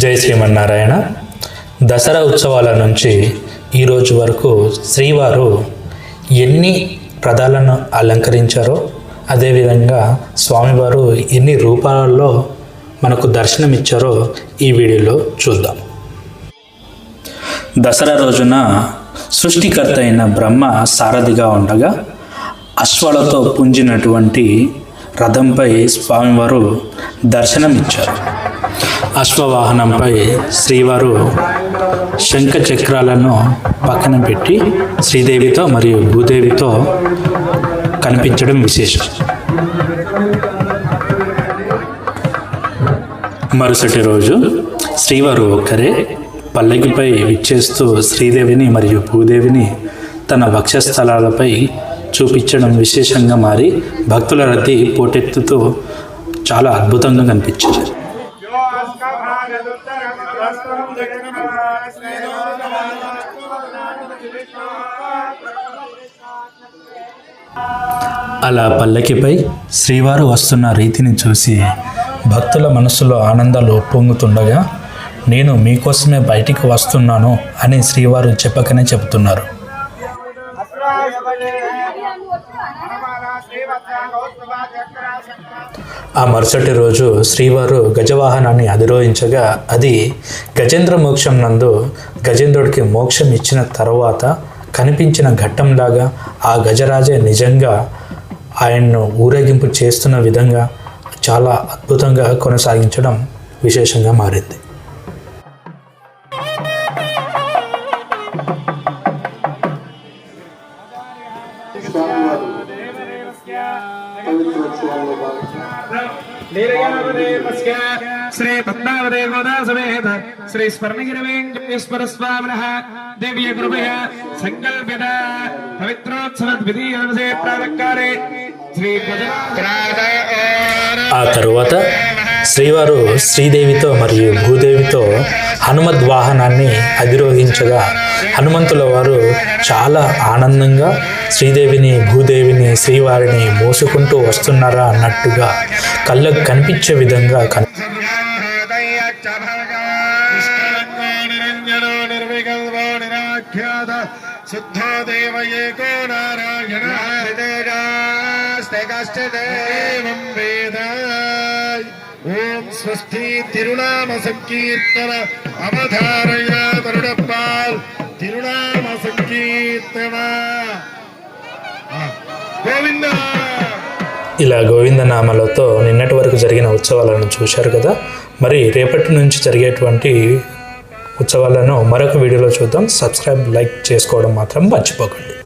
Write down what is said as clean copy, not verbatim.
జై శ్రీమన్నారాయణ. దసరా ఉత్సవాల నుంచి ఈరోజు వరకు శ్రీవారు ఎన్ని రథాలను అలంకరించారో, అదేవిధంగా స్వామివారు ఎన్ని రూపాలలో మనకు దర్శనమిచ్చారో ఈ వీడియోలో చూద్దాం. దసరా రోజున సృష్టికర్త అయిన బ్రహ్మ సారథిగా ఉండగా అశ్వాలతో పుంజినటువంటి రథంపై స్వామివారు దర్శనమిచ్చారు. అశ్వవాహనంపై శ్రీవారు శంఖ చక్రాలను పక్కన పెట్టి శ్రీదేవితో మరియు భూదేవితో కనిపించడం విశేషం. మరుసటి రోజు శ్రీవారు ఒక్కరే పల్లకిపై విచ్చేస్తూ శ్రీదేవిని మరియు భూదేవిని తన వక్షస్థలాలపై చూపించడం విశేషంగా మారి భక్తుల రద్దీ పోటెత్తుతూ చాలా అద్భుతంగా కనిపించింది. అలా పల్లకిపై శ్రీవారు వస్తున్న రీతిని చూసి భక్తుల మనసులో ఆనందాలు ఉప్పొంగుతుండగా, నేను మీకోసమే బయటికి వస్తున్నాను అని శ్రీవారు చెప్పకనే చెబుతున్నారు. ఆ మరుసటి రోజు శ్రీవారు గజవాహనాన్ని అధిరోహించగా, అది గజేంద్ర మోక్షం నందు గజేంద్రుడికి మోక్షం ఇచ్చిన తర్వాత కనిపించిన ఘట్టంలాగా ఆ గజరాజే నిజంగా ఆయన్ను ఊరేగింపు చేస్తున్న విధంగా చాలా అద్భుతంగా కొనసాగించడం విశేషంగా మారింది. శ్రీ పద్మావతి గోదా సమేత శ్రీ స్వర్ణగిరి వెంకటేశ్వర స్వామినః దివ్య కృపయ సంకల్పిత పవిత్రోత్సవ ద్వితీయ దివసే ప్రాతఃకాలే శ్రీ ఆ తరువాత శ్రీవారు శ్రీదేవితో మరియు భూదేవితో హనుమద్ వాహనాన్ని అధిరోహించగా, హనుమంతుల వారు చాలా ఆనందంగా శ్రీదేవిని భూదేవిని శ్రీవారిని మోసుకుంటూ వస్తున్నారా అన్నట్టుగా కళ్ళకు కనిపించే విధంగా ఓం స్వస్తి తిరునామ సంకీర్తన అవధారయ తరుణపాల్ తిరునామ సంకీర్తన గోవింద. ఇలా గోవిందనామాలతో నిన్నటి వరకు జరిగిన ఉత్సవాలను చూశారు కదా. మరి రేపటి నుంచి జరిగేటువంటి ఉత్సవాలను మరొక వీడియోలో చూద్దాం. సబ్స్క్రైబ్, లైక్ చేసుకోవడం మాత్రం మర్చిపోకండి.